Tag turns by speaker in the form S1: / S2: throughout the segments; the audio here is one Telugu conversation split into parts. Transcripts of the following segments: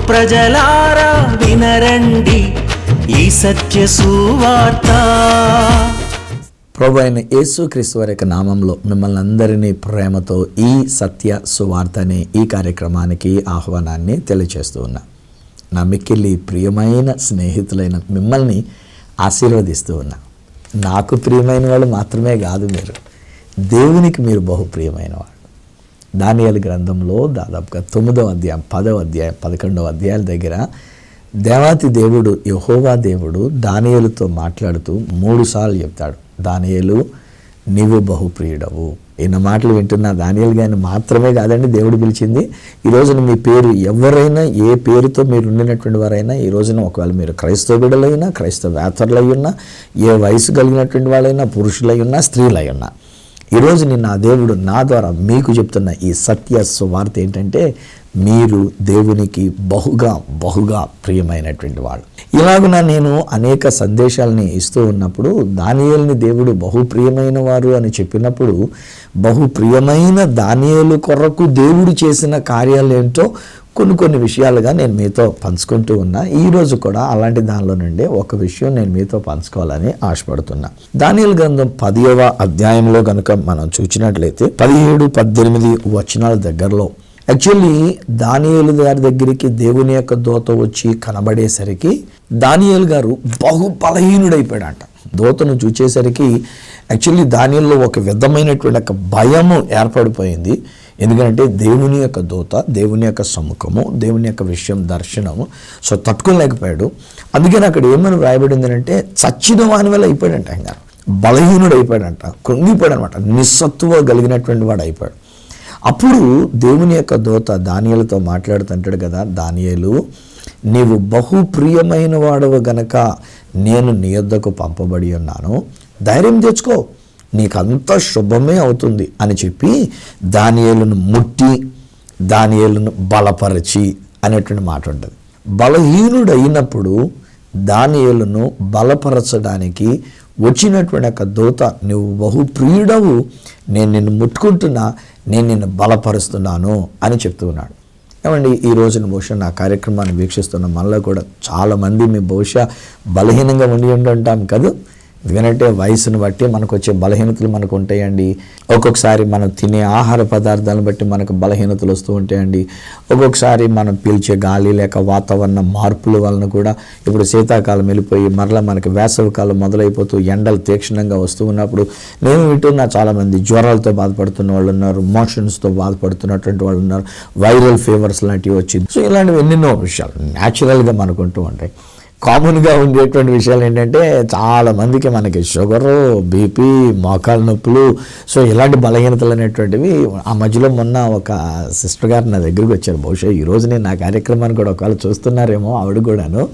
S1: ప్రజలారా వినరండి ఈ సత్య సువార్త.
S2: ప్రభు అయిన యేసుక్రీస్తు వారి యొక్క నామంలో మిమ్మల్ని అందరినీ ప్రేమతో ఈ సత్య సువార్త అనే ఈ కార్యక్రమానికి ఆహ్వానాన్ని తెలియజేస్తూ ఉన్నా. నా మిక్కిలి ప్రియమైన స్నేహితులైన మిమ్మల్ని ఆశీర్వదిస్తూ ఉన్నా. నాకు ప్రియమైన వాళ్ళు మాత్రమే కాదు, దేవునికి మీరు బహు ప్రియమైన వాళ్ళు. దానియేలు గ్రంథంలో దాదాపుగా 9వ అధ్యాయం, 10వ అధ్యాయం, 11వ అధ్యాయాల దగ్గర దేవాతి దేవుడు యెహోవా దేవుడు దానియేలుతో మాట్లాడుతూ 3 సార్లు చెప్తాడు, దానియేలు నీవు బహుప్రియుడవు. ఈయన మాటలు వింటున్న దానియేలు గారిని మాత్రమే కాదండి దేవుడు పిలిచింది. ఈ రోజున మీ పేరు ఎవరైనా, ఏ పేరుతో మీరు ఉండినటువంటి వారైనా, ఈ రోజున ఒకవేళ మీరు క్రైస్తవ బిడ్డలైనా, క్రైస్తవేతరులై ఉన్నా, ఏ వయసు కలిగినటువంటి వాళ్ళైనా, పురుషులై ఉన్నా, స్త్రీలై ఉన్నా, ఈరోజు నా దేవుడు నా ద్వారా మీకు చెప్తున్న ఈ సత్య సువార్త ఏంటంటే, మీరు దేవునికి బహుగా ప్రియమైనటువంటి వాళ్ళు. ఇలాగున నేను అనేక సందేశాలని ఇస్తూ ఉన్నప్పుడు దానియేలుని దేవుడు బహు ప్రియమైన వారు అని చెప్పినప్పుడు, బహు ప్రియమైన దానియేలు కొరకు దేవుడు చేసిన కార్యాలు ఏంటో కొన్ని విషయాలుగా నేను మీతో పంచుకుంటూ ఉన్నా. ఈరోజు కూడా అలాంటి దానిలో నుండి ఒక విషయం నేను మీతో పంచుకోవాలని ఆశపడుతున్నా. దానియేలు గ్రంథం 10వ అధ్యాయంలో కనుక మనం చూసినట్లయితే 17-18 వచనాల దగ్గరలో యాక్చువల్లీ దానియేలు గారి దగ్గరికి దేవుని యొక్క దూత వచ్చి కనబడేసరికి దానియేలు గారు బలహీనుడైపోయాడంట. దూతను చూచేసరికి యాక్చువల్లీ దానియేలులో ఒక విధమైనటువంటి ఒక భయము ఏర్పడిపోయింది. ఎందుకంటే దేవుని యొక్క దూత, దేవుని యొక్క సముఖము, దేవుని యొక్క విషయం, దర్శనము, సో తట్టుకోలేకపోయాడు. అందుకని అక్కడ ఏమని వ్రాయబడింది అంటే, చచ్చిన వాని వల్ల అయిపోయాడంట. ఆయన బలహీనుడు అయిపోయాడంట, కృంగిపోయాడు అనమాట, నిస్సత్తువ కలిగినటువంటి వాడు అయిపోయాడు. అప్పుడు దేవుని యొక్క దూత దానియేలుతో మాట్లాడుతుంటాడు కదా, దానియేలు నీవు బహు ప్రియమైన వాడవు గనక నేను నీ యొద్దకు పంపబడి ఉన్నాను, ధైర్యం తెచ్చుకో, నీకంతా శుభమే అవుతుంది అని చెప్పి దానియేలును ముట్టి దానియేలును బలపరచి అనేటువంటి మాట ఉంటుంది. బలహీనుడు అయినప్పుడు దానియేలును బలపరచడానికి వచ్చినటువంటి ఒక దూత, నువ్వు బహు ప్రియుడవు, నేను నిన్ను ముట్టుకుంటున్నా, నేను నిన్ను బలపరుస్తున్నాను అని చెప్తూ ఉన్నాడు. ఏమండి, ఈ రోజున బహుశా నా కార్యక్రమాన్ని వీక్షిస్తున్న మనలో కూడా చాలామంది మీ బహుశా బలహీనంగా ఉండి ఉంటాం కదా. ఎందుకంటే వయసును బట్టి మనకు వచ్చే బలహీనతలు మనకు ఉంటాయండి. ఒక్కొక్కసారి మనం తినే ఆహార పదార్థాలను బట్టి మనకు బలహీనతలు వస్తూ ఉంటాయండి. ఒక్కొక్కసారి మనం పీల్చే గాలి లేక వాతావరణ మార్పుల వలన కూడా, ఇప్పుడు శీతాకాలం వెళ్ళిపోయి మరలా మనకి వేసవికాలం మొదలైపోతూ ఎండలు తీక్షణంగా వస్తూ ఉన్నప్పుడు నేను వింటున్నా చాలామంది జ్వరాలతో బాధపడుతున్న వాళ్ళు ఉన్నారు, మోషన్స్తో బాధపడుతున్నటువంటి వాళ్ళు ఉన్నారు, వైరల్ ఫీవర్స్ లాంటివి వచ్చింది. సో ఇలాంటివి ఎన్నెన్నో విషయాలు న్యాచురల్గా మనకుంటూ ఉంటాయి. కామన్గా ఉండేటువంటి విషయాలు ఏంటంటే, చాలామందికి మనకి షుగరు, బీపీ, మోకాలు నొప్పులు, సో ఇలాంటి బలహీనతలు అనేటువంటివి. ఆ మధ్యలో మొన్న ఒక సిస్టర్ గారు నా దగ్గరికి వచ్చారు. బహుశా ఈరోజు నేను నా కార్యక్రమాన్ని కూడా ఒకవేళ చూస్తున్నారేమో ఆవిడ కూడాను.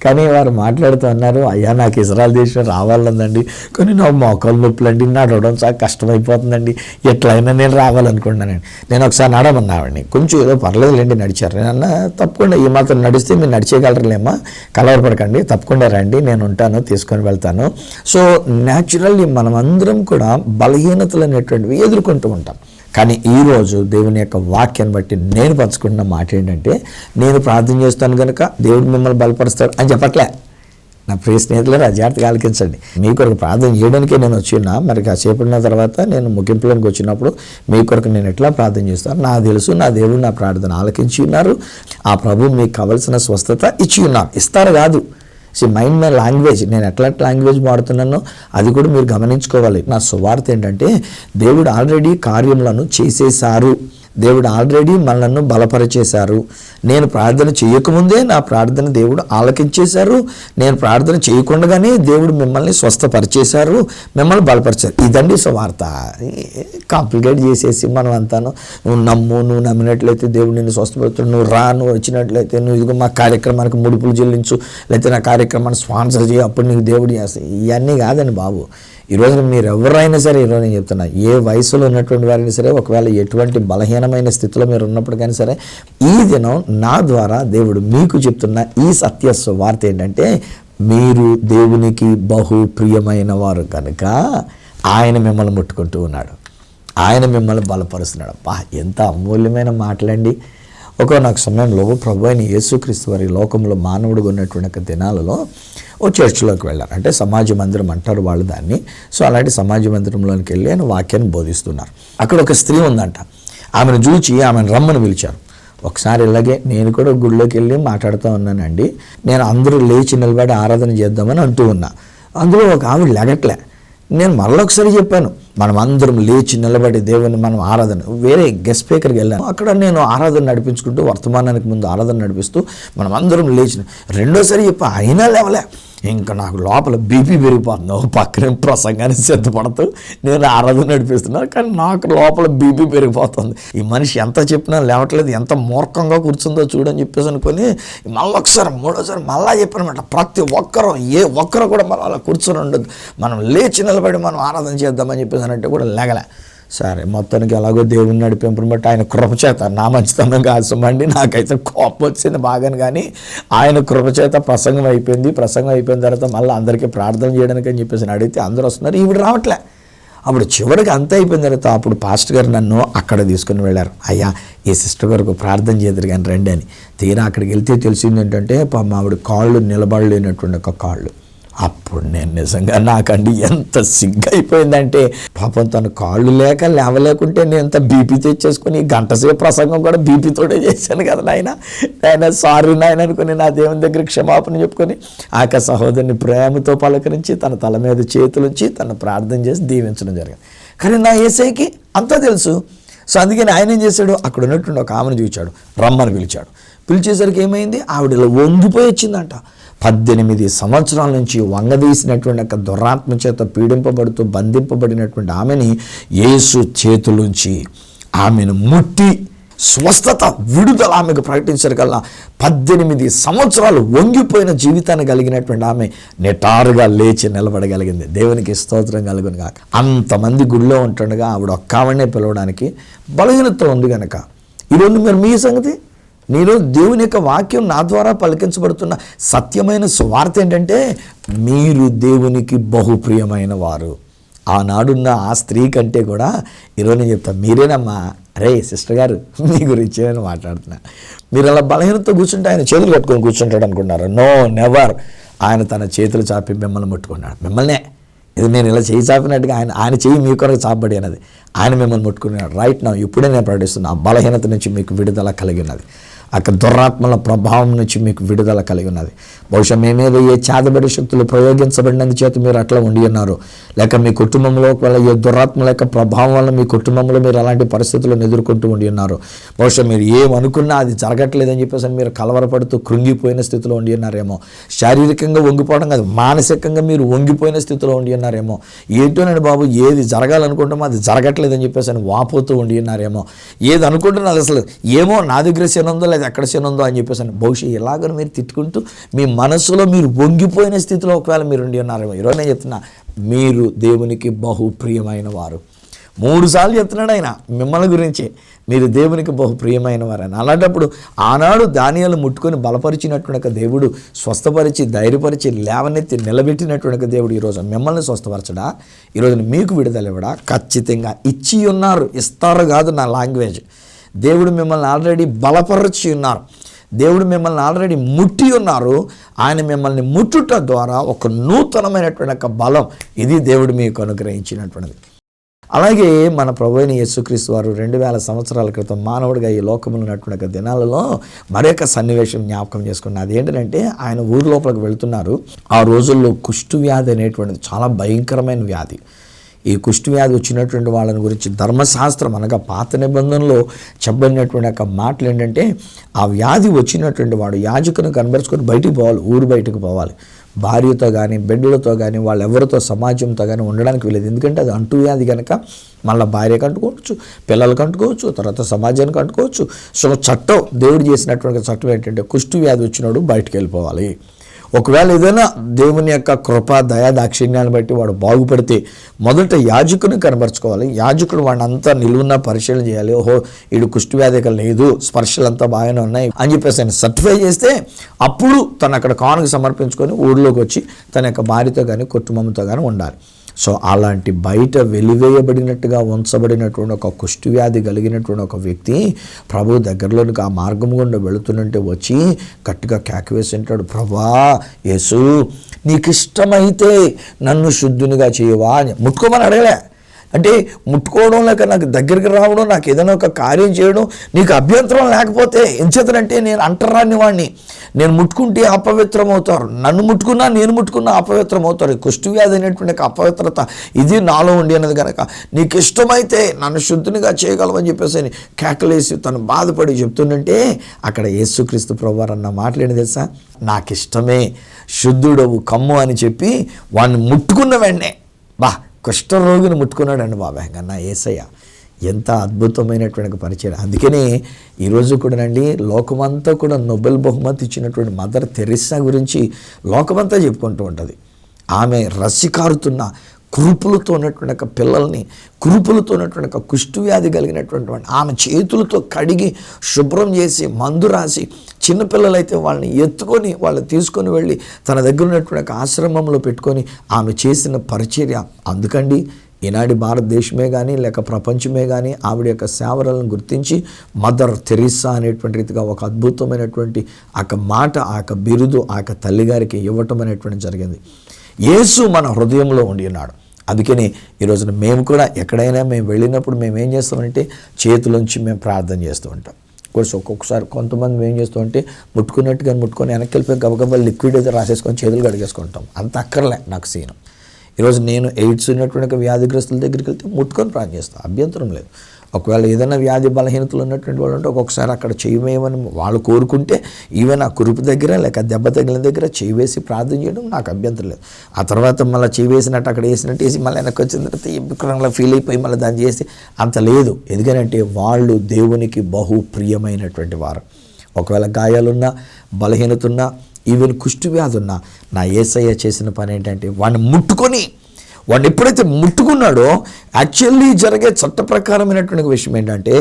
S2: కానీ వారు మాట్లాడుతూ అన్నారు, అయ్యా నాకు ఇజ్రాయెల్ దేశం రావాలందండి, కానీ నాకు మోకాలు నొప్పులు అండి, నడవడం చాలా కష్టమైపోతుందండి, ఎట్లయినా నేను రావాలనుకుంటున్నానండి. నేను ఒకసారి నడమన్నా ఆవిడని, కొంచెం ఏదో పర్లేదులేండి నడిచారు. నేను తప్పకుండా ఈ మాత్రం నడిస్తే మీరు నడిచేయగలరులేమా, కలవరపడ తప్పకుండా రండి, నేను ఉంటాను, తీసుకొని వెళ్తాను. సో న్యాచురల్లీ మనమందరం కూడా బలహీనతలు అనేటువంటివి ఎదుర్కొంటూ ఉంటాం. కానీ ఈరోజు దేవుని యొక్క వాక్యాన్ని బట్టి నేను పంచుకుంటున్న మాట ఏంటంటే, నేను ప్రార్థన చేస్తాను కనుక దేవుడు మిమ్మల్ని బలపరుస్తాడు అని చెప్పట్లే. నా ప్రియ స్నేహితులు జాగ్రత్తగా ఆలకించండి. మీ కొరకు ప్రార్థన చేయడానికే నేను వచ్చినా, మరి కాసేపడిన తర్వాత నేను ముగింపులోకి వచ్చినప్పుడు మీ కొరకు నేను ఎట్లా ప్రార్థన చేస్తాను నాకు తెలుసు. నా దేవుడు నా ప్రార్థన ఆలకించి ఉన్నారు. ఆ ప్రభు మీకు కావలసిన స్వస్థత ఇచ్చి ఉన్నారు. ఇస్తారు కాదు, మైండ్ మై లాంగ్వేజ్, నేను ఎట్లాంటి లాంగ్వేజ్ వాడుతున్నానో అది కూడా మీరు గమనించుకోవాలి. నా సువార్త ఏంటంటే, దేవుడు ఆల్రెడీ కార్యములను చేసేశారు, దేవుడు ఆల్రెడీ మనల్ని బలపరిచేశారు. నేను ప్రార్థన చేయకముందే నా ప్రార్థన దేవుడు ఆలకించేశారు. నేను ప్రార్థన చేయకుండానే దేవుడు మిమ్మల్ని స్వస్థపరిచేశారు, మిమ్మల్ని బలపరిచారు. ఇదండి సువార్త. కాంప్లికేట్ చేసేసి మనం అంతాను, నువ్వు నమ్ము, నువ్వు నమ్మినట్లయితే దేవుడు నిన్ను స్వస్థపరుస్తాడు, నువ్వు రా, నువ్వు వచ్చినట్లయితే నువ్వు ఇదిగో మా కార్యక్రమానికి ముడుపులు చెల్లించు, లేకపోతే నా కార్యక్రమాన్ని స్పాన్సర్ చేయి, అప్పుడు నీకు దేవుడు చేస్తాయి. ఇవన్నీ కాదండి బాబు. ఈరోజు మీరు ఎవరైనా సరే, ఈరోజు నేను చెప్తున్నా, ఏ వయసులో ఉన్నటువంటి వారైనా సరే, ఒకవేళ ఎటువంటి బలహీనమైన స్థితిలో మీరు ఉన్నప్పుడు కానీ సరే, ఈ దినం నా ద్వారా దేవుడు మీకు చెప్తున్న ఈ సత్య వార్త ఏంటంటే, మీరు దేవునికి బహు ప్రియమైన వారు కనుక ఆయన మిమ్మల్ని ముట్టుకుంటూ ఉన్నాడు, ఆయన మిమ్మల్ని బలపరుస్తున్నాడు. ఎంత అమూల్యమైన మాటలండి. ఒకనొక సమయంలో ప్రభు అయిన యేసుక్రీస్తు వారి లోకంలో మానవుడిగా ఉన్నటువంటి ఒక దినాలలో ఓ చర్చిలోకి వెళ్ళారు. అంటే సమాజ మందిరం అంటారు వాళ్ళు దాన్ని. సో అలాంటి సమాజ మందిరంలోకి వెళ్ళి ఆయన వాక్యాన్ని బోధిస్తున్నారు. అక్కడ ఒక స్త్రీ ఉందంట. ఆమెను చూచి ఆమెను రమ్మని పిలిచారు. ఒకసారి ఇలాగే నేను కూడా గుడిలోకి వెళ్ళి మాట్లాడుతూ ఉన్నానండి. నేను అందరూ లేచి నిలబడి ఆరాధన చేద్దామని అంటూ ఉన్నా. అందులో ఒక ఆవిడ లెగట్లే. నేను మరొకసారి చెప్పాను, మనం అందరం లేచి నిలబడి దేవుని మనం ఆరాధన, వేరే గెస్ట్ స్పీకర్కి వెళ్ళాను. అక్కడ నేను ఆరాధన నడిపించుకుంటూ, వర్తమానానికి ముందు ఆరాధన నడిపిస్తూ మనం అందరం లేచి, రెండోసారి చెప్పా, అయినా లేవలే. ఇంకా నాకు లోపల బీపీ పెరిగిపోతుంది. ఒక పక్కనే ప్రసంగాన్ని సిద్ధపడుతూ నేను ఆరాధన నడిపిస్తున్నాను, కానీ నాకు లోపల బీపీ పెరిగిపోతుంది. ఈ మనిషి ఎంత చెప్పినా లేవట్లేదు, ఎంత మూర్ఖంగా కూర్చుందో చూడని చెప్పేసి అనుకొని మళ్ళొకసారి మూడోసారి మళ్ళా చెప్పానమాట. ప్రతి ఒక్కరూ ఒక్కరు కూడా మనం అలా కూర్చొని ఉండదు, మనం లేచి నిలబడి మనం ఆరాధన చేద్దామని చెప్పేసి అంటే కూడా లేగలే. సరే, మొత్తానికి ఎలాగో దేవుని నడిపింపుని బట్టి ఆయన కృపచేత, నా మంచితనం కాసమండి, నాకైతే కోపం వచ్చింది బాగాను, కానీ ఆయన కృపచేత ప్రసంగం అయిపోయింది. ప్రసంగం అయిపోయిన తర్వాత మళ్ళీ అందరికీ ప్రార్థన చేయడానికి అని చెప్పేసి అడిగితే అందరూ వస్తున్నారు, ఈవిడ రావట్లే. అప్పుడు చివరికి అంత అయిపోయిన తర్వాత అప్పుడు పాస్టర్ గారు నన్ను అక్కడ తీసుకుని వెళ్ళారు. అయ్యా, ఈ సిస్టర్ గారికి ప్రార్థన చేద్దరు కానీ రండి అని. తీరా అక్కడికి వెళ్తే తెలిసింది ఏంటంటే ఆవిడ కాళ్ళు నిలబడలేనటువంటి ఒక కాళ్ళు. అప్పుడు నేను నిజంగా నాకండి ఎంత సిగ్గైపోయిందంటే, పాపం తను కాళ్ళు లేక లేవలేకుంటే నేను ఎంత బీపీ తెచ్చేసుకుని గంటసేపు ప్రసంగం కూడా బీపీతోటే చేశాను కదా నాయన సారీ నాయన అనుకుని నా దేవుని దగ్గర క్షమాపణ చెప్పుకొని ఆక సహోదరిని ప్రేమతో పలకరించి తన తల మీద చేతులుంచి తను ప్రార్థన చేసి దీవించడం జరిగింది. కానీ నా యేసయ్యకి అంతా తెలుసు. సో అందుకని ఆయన ఏం చేశాడు, అక్కడ ఉన్నటువంటి ఒక ఆమెను చూచాడు, రమ్మని పిలిచాడు. పిలిచేసరికి ఏమైంది, ఆవిడలో వంగిపోయి వచ్చిందంట. 18 సంవత్సరాల నుంచి వంగదీసినటువంటి ఒక దురాత్మ చేత పీడింపబడుతూ బంధింపబడినటువంటి ఆమెని యేసు చేతులుంచి ఆమెను ముట్టి స్వస్థత, విడుదల ఆమెకు ప్రకటించగల 18 సంవత్సరాలు వంగిపోయిన జీవితాన్ని కలిగినటువంటి ఆమె నిటారుగా లేచి నిలబడగలిగింది. దేవునికి స్తోత్రం కలుగును గాక. అంతమంది గుడిలో ఉంటుండగా ఆవిడ ఒక్కావనే పిలవడానికి బలహీనత ఉంది కనుక, ఈరోజు మరి మీ సంగతి, నేను దేవుని యొక్క వాక్యం నా ద్వారా పలికించబడుతున్న సత్యమైన సువార్త ఏంటంటే, మీరు దేవునికి బహుప్రియమైన వారు. ఆనాడున్న ఆ స్త్రీ కంటే కూడా ఈరోజు నేను చెప్తాను, మీరేనమ్మా, అరే సిస్టర్ గారు మీ గురించి నేను మాట్లాడుతున్నా. మీరు అలా బలహీనతో కూర్చుంటే ఆయన చేతులు కట్టుకొని కూర్చుంటాడు అనుకున్నారు. No, never. ఆయన తన చేతులు చాపి మిమ్మల్ని ముట్టుకున్నాడు. మిమ్మల్నే, ఇది నేను ఇలా చేయి చాపినట్టుగా ఆయన చేయి మీ కొరకు చాపబడి అన్నది. ఆయన మిమ్మల్ని ముట్టుకున్నాడు. రైట్ నా, ఇప్పుడే నేను ప్రకటిస్తున్నా, ఆ బలహీనత నుంచి మీకు విడుదల కలిగి ఉన్నది. అక్కడ దురాత్మల ప్రభావం నుంచి మీకు విడుదల కలిగి ఉన్నది. బహుశా మీ మీద ఏ చేతబడి శక్తులు ప్రయోగించబడినందు చేత మీరు అట్లా ఉండి ఉన్నారు, లేక మీ కుటుంబంలో వల్ల ఏ దురాత్మల యొక్క ప్రభావం వల్ల మీ కుటుంబంలో మీరు అలాంటి పరిస్థితులను ఎదుర్కొంటూ ఉండి ఉన్నారు. బహుశా మీరు ఏమనుకున్నా అది జరగట్లేదని చెప్పేసి మీరు కలవరపడుతూ కృంగిపోయిన స్థితిలో ఉండి ఉన్నారేమో. శారీరకంగా వంగిపోవడం కాదు, మానసికంగా మీరు వంగిపోయిన స్థితిలో ఉండి ఉన్నారేమో. ఏంటోనండి బాబు, ఏది జరగాలనుకుంటామో అది జరగట్లేదని చెప్పేసి అని వాపోతూ ఉండి ఉన్నారేమో. ఏది అనుకుంటున్నది అసలు ఏమో, నా దగ్గర శనుందో లేదా ఎక్కడ శనుందో అని చెప్పేసి అని బహుశా ఇలాగని మీరు తిట్టుకుంటూ మీ మనసులో మీరు వంగిపోయిన స్థితిలో ఒకవేళ మీరు ఉండి ఉన్నారేమో. ఈరోజు నేను చెప్తున్నా, మీరు దేవునికి బహుప్రియమైన వారు. 3 సార్లు చెప్తున్నాడు ఆయన మిమ్మల్ని గురించి, మీరు దేవునికి బహుప్రియమైన వారని. అలాంటప్పుడు ఆనాడు దానియాలు ముట్టుకొని బలపరిచినటువంటి దేవుడు, స్వస్థపరిచి ధైర్యపరిచి లేవనెత్తి నిలబెట్టినటువంటి దేవుడు ఈరోజు మిమ్మల్ని స్వస్థపరచడా, ఈరోజు మీకు విడుదల ఇవ్వడా? ఖచ్చితంగా ఇచ్చి ఉన్నారు, ఇస్తారు కాదు నా లాంగ్వేజ్. దేవుడు మిమ్మల్ని ఆల్రెడీ బలపరచి ఉన్నారు, దేవుడు మిమ్మల్ని ఆల్రెడీ ముట్టి ఉన్నారు. ఆయన మిమ్మల్ని ముట్టుట ద్వారా ఒక నూతనమైనటువంటి ఒక బలం, ఇది దేవుడు మీకు అనుగ్రహించినటువంటిది. అలాగే మన ప్రభువైన యేసుక్రీస్తు వారు 2000 సంవత్సరాల క్రితం మానవుడిగా ఈ లోకంలో ఉన్నటువంటి దినాలలో మరొక సన్నివేశం జ్ఞాపకం చేసుకున్నారు. అదేంటంటే, ఆయన ఊరి లోపలికి వెళ్తున్నారు. ఆ రోజుల్లో కుష్టు వ్యాధి అనేటువంటిది చాలా భయంకరమైన వ్యాధి. ఈ కుష్టు వ్యాధి వచ్చినటువంటి వాళ్ళని గురించి ధర్మశాస్త్రం అనగా పాత నిబంధనలో చెప్పబడినటువంటి ఒక మాటలు ఏంటంటే, ఆ వ్యాధి వచ్చినటువంటి వాడు యాజకుని కనబరుచుకొని బయటికి పోవాలి, ఊరు బయటకు పోవాలి. భార్యతో కానీ బిడ్డలతో కానీ వాళ్ళు ఎవరితో సమాజంతో కానీ ఉండడానికి వీలేదు. ఎందుకంటే అది అంటూ వ్యాధి కనుక మళ్ళీ భార్యకు అంటుకోవచ్చు, పిల్లలకు అంటుకోవచ్చు, తర్వాత సమాజానికి అంటుకోవచ్చు. సో చట్టం, దేవుడు చేసినటువంటి చట్టం ఏంటంటే, కుష్టు వ్యాధి వచ్చినప్పుడు బయటకు వెళ్ళిపోవాలి. ఒకవేళ ఏదైనా దేవుని యొక్క కృప దయా దాక్షిణ్యాన్ని బట్టి వాడు బాగుపడితే మొదట యాజకుని కనబరుచుకోవాలి. యాజకుడు వాడిని అంతా నిలువున్న పరిశీలన చేయాలి. ఓహో, వీడు కుష్టు వ్యాధి లేదు, స్పర్శలంతా బాగానే ఉన్నాయి అని చెప్పేసి ఆయన సర్టిఫై చేస్తే అప్పుడు తను అక్కడ కానుక సమర్పించుకొని ఊళ్ళోకి వచ్చి తన యొక్క భార్యతో కానీ కుటుంబంతో కానీ ఉండాలి. సో అలాంటి బయట వెలివేయబడినట్టుగా ఉంచబడినటువంటి ఒక కుష్ఠవ్యాధి కలిగినటువంటి ఒక వ్యక్తి ప్రభు దగ్గరలోనికి ఆ మార్గం గుండా వెళుతుంటే వచ్చి గట్టిగా కేకవేసి అంటాడు, ప్రభా యేసు నీకు ఇష్టమైతే నన్ను శుద్ధునిగా చేయవా అని. ముట్టుకోమని అడగలే. అంటే ముట్టుకోవడం లేక నాకు దగ్గరికి రావడం, నాకు ఏదైనా ఒక కార్యం చేయడం నీకు అభ్యంతరం లేకపోతే ఎంచేతనంటే నేను అంటరాని వాడిని, నేను ముట్టుకుంటే అపవిత్రం అవుతారు, నన్ను ముట్టుకున్నా నేను ముట్టుకున్నా అపవిత్రం అవుతారు. కుష్ఠవ్యాధి అనేటువంటి అపవిత్రత ఇది నాలో ఉండి అన్నది కనుక నీకు ఇష్టమైతే నన్ను శుద్ధినిగా చేయగలవని చెప్పేసి కేకలేసి తను బాధపడి చెప్తుందంటే అక్కడ యేసుక్రీస్తు ప్రభువారు అన్న మాట్లాడింది తెలుసా, నాకు ఇష్టమే శుద్ధుడవు కమ్ము అని చెప్పి వాడిని ముట్టుకున్న వెంటనే కుష్ఠరోగిని ముట్టుకున్నాడండి బాబాయ్ నా యేసయ్య. ఎంత అద్భుతమైనటువంటి పరిచయం. అందుకనే ఈరోజు కూడానండి లోకమంతా కూడా నోబెల్ బహుమతి ఇచ్చినటువంటి మదర్ తెరెసా గురించి లోకమంతా చెప్పుకుంటూ ఉంటుంది. ఆమె రసికారుతున్న కురుపులతో ఉన్నటువంటి ఒక పిల్లల్ని, కురుపులతో ఉన్నటువంటి ఒక కుష్ఠవ్యాధి కలిగినటువంటి ఆమె చేతులతో కడిగి శుభ్రం చేసి మందు రాసి చిన్నపిల్లలైతే వాళ్ళని ఎత్తుకొని వాళ్ళని తీసుకొని వెళ్ళి తన దగ్గర ఉన్నటువంటి ఒక ఆశ్రమంలో పెట్టుకొని ఆమె చేసిన పరిచర్య. అందుకండి ఈనాటి భారతదేశమే కానీ లేక ప్రపంచమే కానీ ఆవిడ యొక్క సేవలను గుర్తించి మదర్ తెరెసా అనేటువంటి రీతిగా ఒక అద్భుతమైనటువంటి ఆ మాట, ఆ బిరుదు ఆ తల్లిగారికి ఇవ్వటం అనేటువంటి జరిగింది. యేసు మన హృదయంలో ఉండి ఉన్నాడు. అందుకని ఈరోజున మేము కూడా ఎక్కడైనా మేము వెళ్ళినప్పుడు మేము ఏం చేస్తామంటే చేతులోంచి మేము ప్రార్థన చేస్తూ ఉంటాం. ఒక్కొక్కసారి కొంతమంది ఏం చేస్తామంటే ముట్టుకున్నట్టుగా ముట్టుకొని వెనక్కి వెళ్ళిపోయి గబగబా లిక్విడ్ అయితే రాసేసుకొని చేతులు కడిగేసుకుంటాం. అంత అక్కర్లే నాకు సీను. ఈరోజు నేను ఎయిడ్స్ ఉన్నటువంటి వ్యాధిగ్రస్తుల దగ్గరికి వెళ్తే ముట్టుకొని ప్రార్థన చేస్తాను, అభ్యంతరం లేదు. ఒకవేళ ఏదైనా వ్యాధి బలహీనతలు ఉన్నటువంటి వాళ్ళు ఉంటే ఒక్కొక్కసారి అక్కడ చేయమేమని వాళ్ళు కోరుకుంటే ఈవెన్ ఆ కురుపు దగ్గర లేక దెబ్బ తగిలిన దగ్గర చేయి వేసి ప్రార్థన చేయడం నాకు అభ్యంతరం లేదు. ఆ తర్వాత మళ్ళీ చేయి వేసినట్టు అక్కడ వేసినట్టు వేసి మళ్ళీ వెనక్కి వచ్చిన తర్వాత ఎప్పుడంలా ఫీల్ అయిపోయి మళ్ళీ దాన్ని చేసి అంత లేదు. ఎందుకంటే వాళ్ళు దేవునికి బహు ప్రియమైనటువంటి వారు. ఒకవేళ గాయాలున్నా బలహీనత ఉన్నా ఈవెన్ కుష్ఠవ్యాధి ఉన్నా నా యేసయ్య చేసిన పని ఏంటంటే వాడిని ముట్టుకొని, వాడిని ఎప్పుడైతే ముట్టుకున్నాడో యాక్చువల్లీ జరిగే చట్ట ప్రకారమైనటువంటి విషయం ఏంటంటే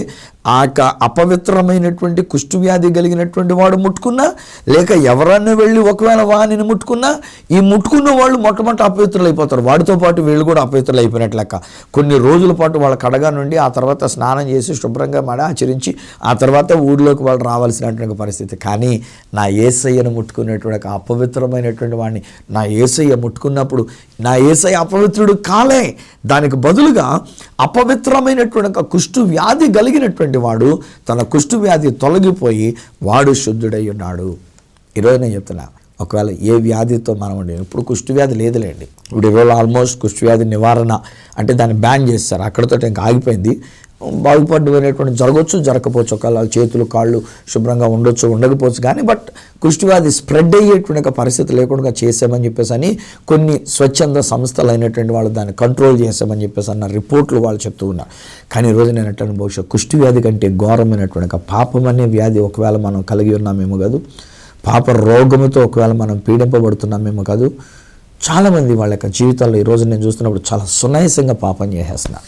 S2: ఆ అపవిత్రమైనటువంటి కుష్ఠవ్యాధి కలిగినటువంటి వాడు ముట్టుకున్నా లేక ఎవరన్నా వెళ్ళి ఒకవేళ వాడిని ముట్టుకున్నా ఈ ముట్టుకున్న వాళ్ళు మొట్టమొదటి అపవిత్రులు అయిపోతారు. వాడితో పాటు వీళ్ళు కూడా అపవిత్రులు అయిపోయినట్లు లెక్క. కొన్ని రోజుల పాటు వాళ్ళ కడగా నుండి ఆ తర్వాత స్నానం చేసి శుభ్రంగా ఆచరించి ఆ తర్వాత ఊళ్ళోకి వాళ్ళు రావాల్సినటువంటి పరిస్థితి. కానీ నా యేసయ్యను ముట్టుకునేటువంటి అపవిత్రమైనటువంటి వాడిని నా యేసయ్య ముట్టుకున్నప్పుడు నా యేసయ్య అపవిత్రుడు కాలే, దానికి బదులుగా అపవిత్రమైనటువంటి కుష్ఠు వ్యాధి కలిగినటువంటి వాడు తన కుష్ఠు వ్యాధి తొలగిపోయి వాడు శుద్ధుడై ఉన్నాడు. ఈరోజు నేను చెప్తున్నా, ఒకవేళ ఏ వ్యాధితో మనం ఉండి ఇప్పుడు కుష్ఠవ్యాధి లేదులేండి, ఇప్పుడు ఈరోజు ఆల్మోస్ట్ కుష్ఠవ్యాధి నివారణ అంటే దాన్ని బ్యాన్ చేస్తారు, అక్కడితో ఇంకా ఆగిపోయింది. బాగుపడ్డం అనేటువంటి జరగవచ్చు, జరగకపోవచ్చు. ఒకవేళ చేతులు కాళ్ళు శుభ్రంగా ఉండొచ్చు, ఉండకపోవచ్చు. కానీ బట్ కుష్ఠవ్యాధి స్ప్రెడ్ అయ్యేటువంటి పరిస్థితి లేకుండా చేసామని చెప్పేసి అని కొన్ని స్వచ్ఛంద సంస్థలు అయినటువంటి వాళ్ళు దాన్ని కంట్రోల్ చేసామని చెప్పేసి అన్న రిపోర్ట్లు వాళ్ళు చెప్తూ ఉన్నారు. కానీ ఈరోజు నేను అంటాను, బహుశా కుష్ఠవ్యాధి కంటే ఘోరమైనటువంటి పాపం అనే వ్యాధి ఒకవేళ మనం కలిగి ఉన్నామేమో కాదు, పాప రోగముతో ఒకవేళ మనం పీడింపబడుతున్నామేమో కాదు. చాలామంది వాళ్ళ యొక్క జీవితాల్లో ఈరోజు నేను చూస్తున్నప్పుడు చాలా సునాయాసంగా పాపం చేసేస్తున్నారు,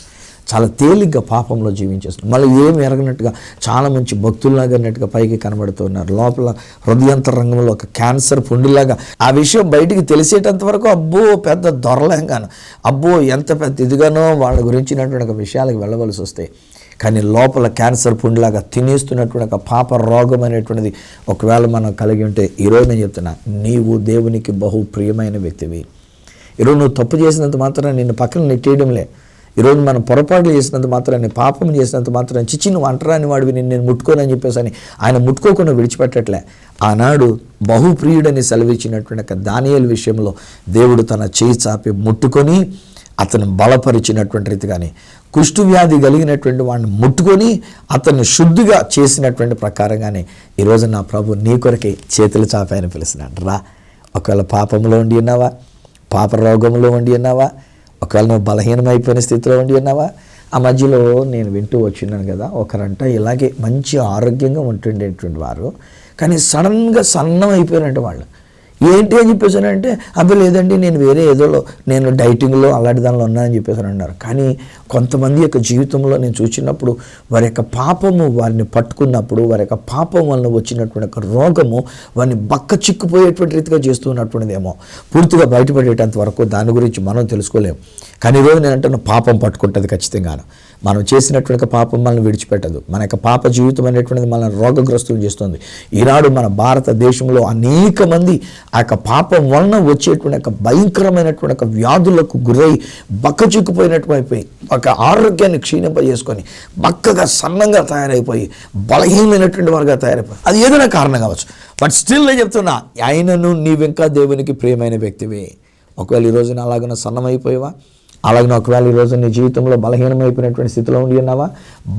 S2: చాలా తేలిగ్గా పాపంలో జీవించేస్తున్నారు. మళ్ళీ ఏమి ఎరగనట్టుగా చాలా మంచి భక్తుల్లాగా అన్నట్టుగా పైకి కనబడుతున్నారు. లోపల హృదయంతరంగంలో ఒక క్యాన్సర్ పుండులాగా ఆ విషయం బయటికి తెలిసేటంత వరకు అబ్బో పెద్ద దొరలేంగాను, అబ్బో ఎంత పెద్ద ఇదిగానో వాళ్ళ గురించినటువంటి విషయాలకు వెళ్ళవలసి వస్తాయి. కానీ లోపల క్యాన్సర్ పుండులాగా తినేస్తున్నటువంటి ఒక పాప రోగం అనేటువంటిది ఒకవేళ మనం కలిగి ఉంటే ఈరోజు నేను చెప్తున్నా, నీవు దేవునికి బహు ప్రియమైన వ్యక్తివి. ఈరోజు నువ్వు తప్పు చేసినంత మాత్రం నిన్ను పక్కన నెట్టేయడంలే. ఈరోజు మనం పొరపాట్లు చేసినంత మాత్రాన్ని, పాపం చేసినంత మాత్రాన్ని చిచ్చి నువ్వు అంటరాని వాడివి నేను ముట్టుకోనని చెప్పేసి అని ఆయన ముట్టుకోకుండా విడిచిపెట్టట్లే. ఆనాడు బహుప్రియుడని సెలవిచ్చినటువంటి దానియేలు విషయంలో దేవుడు తన చేయి చాపి ముట్టుకొని అతను బలపరిచినటువంటి రీతిగానే కుష్ఠవ్యాధి కలిగినటువంటి వాడిని ముట్టుకొని అతన్ని శుద్ధిగా చేసినటువంటి ప్రకారంగానే ఈరోజు నా ప్రభు నీ కొరకే చేతులు చాపాయని పిలుస్తున్నాడు. రా, ఒకవేళ పాపంలో ఉండి ఉన్నావా, పాప రోగంలో ఉండి ఉన్నావా, ఒకవేళ నువ్వు బలహీనమైపోయిన స్థితిలో ఉండి ఉన్నావా. ఆ మధ్యలో నేను వింటూ వచ్చినాను కదా, ఒకరంట ఇలాగే మంచి ఆరోగ్యంగా ఉంటుండేటువంటి వారు కానీ సడన్గా సన్నం అయిపోయారంటే వాళ్ళు ఏంటి అని చెప్పేసానంటే అబ్బాయి లేదండి నేను వేరే ఏదోలో నేను డైటింగ్లో అలాంటి దానిలో ఉన్నానని చెప్పేసి అన్నారు. కానీ కొంతమంది యొక్క జీవితంలో నేను చూసినప్పుడు వారి యొక్క పాపము వారిని పట్టుకున్నప్పుడు వారి యొక్క పాపం వలన వచ్చినటువంటి ఒక రోగము వారిని బక్క చిక్కుపోయేటువంటి రీతిగా చేస్తూ ఉన్నటువంటిదేమో. పూర్తిగా బయటపడేటంత వరకు దాని గురించి మనం తెలుసుకోలేము. కానీ ఈరోజు నేను అంటున్న పాపం పట్టుకుంటుంది ఖచ్చితంగాను. మనం చేసినటువంటి పాపం మనల్ని విడిచిపెట్టదు. మన యొక్క పాప జీవితం అనేటువంటిది మనల్ని రోగగ్రస్తులు చేస్తుంది. ఈనాడు మన భారతదేశంలో అనేక మంది ఆ యొక్క పాపం వలన వచ్చేటువంటి ఒక భయంకరమైనటువంటి ఒక వ్యాధులకు గురై బక్కచిక్కుపోయినట్టుమైపోయి ఒక ఆరోగ్యాన్ని క్షీణింపజేసుకొని బక్కగా సన్నంగా తయారైపోయి బలహీనమైనటువంటి వారుగా తయారైపోయి అది ఏదైనా కారణం కావచ్చు. బట్ స్టిల్ నేను చెప్తున్నా, ఆయనను నీవింకా దేవునికి ప్రియమైన వ్యక్తివి. ఒకవేళ ఈరోజున అలాగన సన్నమైపోయావా, అలాగే ఒకవేళ ఈరోజు నీ జీవితంలో బలహీనమైపోయినటువంటి స్థితిలో ఉండి ఉన్నావా,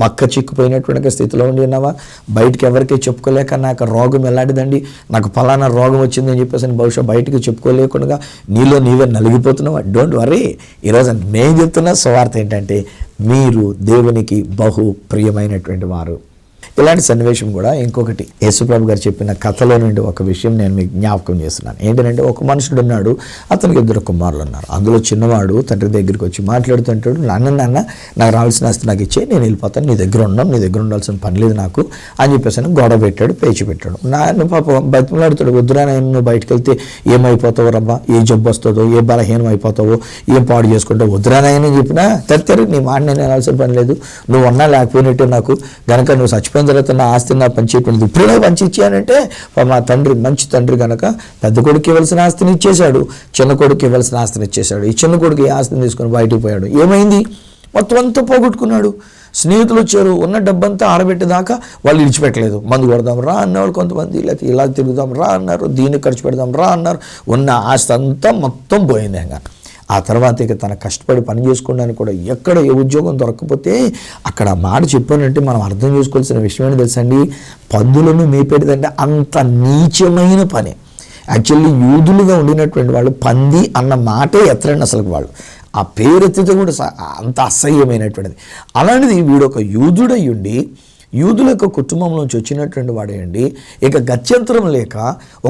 S2: బక్క చిక్కుపోయినటువంటి స్థితిలో ఉండి ఉన్నావా, బయటికి ఎవరికీ చెప్పుకోలేక నాకు రోగం ఎలాంటిదండి, నాకు ఫలానా రోగం వచ్చిందని చెప్పేసి బహుశా బయటికి చెప్పుకోలేకుండా నీలో నీవే నలిగిపోతున్నావా, డోంట్ వరీ. ఈరోజు నేను చెప్తున్న సువార్త ఏంటంటే మీరు దేవునికి బహు ప్రియమైనటువంటి వారు. ఇలాంటి సన్నివేశం కూడా ఇంకొకటి యేసుప్రభు గారు చెప్పిన కథలో నుండి ఒక విషయం నేను మీకు జ్ఞాపకం చేస్తున్నాను. ఏంటంటే ఒక మనుషుడు ఉన్నాడు, అతనికి 2 కుమారులు ఉన్నారు. అందులో చిన్నవాడు తండ్రి దగ్గరికి వచ్చి మాట్లాడుతుంటాడు, నాన్న నాకు రావాల్సిన ఆస్తి నాకు ఇచ్చే, నేను వెళ్ళిపోతాను, నీ దగ్గర ఉన్నాను, నీ దగ్గర ఉండాల్సిన పని లేదు నాకు అని చెప్పేసి గొడవ పెట్టాడు, పేచి పెట్టాడు. నాన్న పాప బతిమలాడుతాడు, వద్దురా నువ్వు బయటకు వెళ్తే ఏమైపోతావు రబ్బా, ఏ జబ్బు వస్తుందో, ఏ బలహీనం అయిపోతావో, ఏం పాడు చేసుకుంటావు, వద్దురానని చెప్పినా తత్తారు, నీ మాట నేను వినాల్సిన పని లేదు, నువ్వు ఉన్నా లేకపోయినట్టు నాకు గనక నువ్వు చచ్చిపోయిన తర్వాత నా ఆస్తి నా పంచేటువంటిది ఇప్పుడే పంచి ఇచ్చానంటే మా తండ్రి మంచి తండ్రి కనుక పెద్ద కొడుకు ఇవ్వాల్సిన ఆస్తిని ఇచ్చేశాడు, చిన్న కొడుకు ఇవ్వాల్సిన ఆస్తిని ఇచ్చేశాడు. ఈ చిన్న కొడుకు ఈ ఆస్తిని తీసుకొని బయటికి పోయాడు. ఏమైంది? మొత్తం అంతా పోగొట్టుకున్నాడు. స్నేహితులు వచ్చారు, ఉన్న డబ్బంతా ఆరబెట్టేదాకా వాళ్ళు విడిచిపెట్టలేదు. మందు కొడదాం రా అన్నవాళ్ళు కొంతమంది, లేకపోతే ఇలా తిరుగుదాం రా అన్నారు, దీన్ని ఖర్చు పెడదాం రా అన్నారు. ఉన్న ఆస్తి అంతా మొత్తం పోయింది. ఇంకా ఆ తర్వాత ఇక తన కష్టపడి పని చేసుకోవడానికి కూడా ఎక్కడ ఏ ఉద్యోగం దొరకకపోతే అక్కడ మాట చెప్పానంటే మనం అర్థం చేసుకోవాల్సిన విషయం ఏంటి తెలుసండి, పందులను మేపేటిదంటే అంత నీచమైన పని. యాక్చువల్లీ యూదులుగా ఉండినటువంటి వాళ్ళు పంది అన్న మాటే ఎత్తరండి అసలు వాళ్ళు, ఆ పేరెత్తితే కూడా అంత అసహ్యమైనటువంటిది. అలాంటిది వీడు ఒక యూదుడై ఉండి యూదుల యొక్క కుటుంబంలోంచి వచ్చినటువంటి వాడేయండి, ఇక గత్యంతరం లేక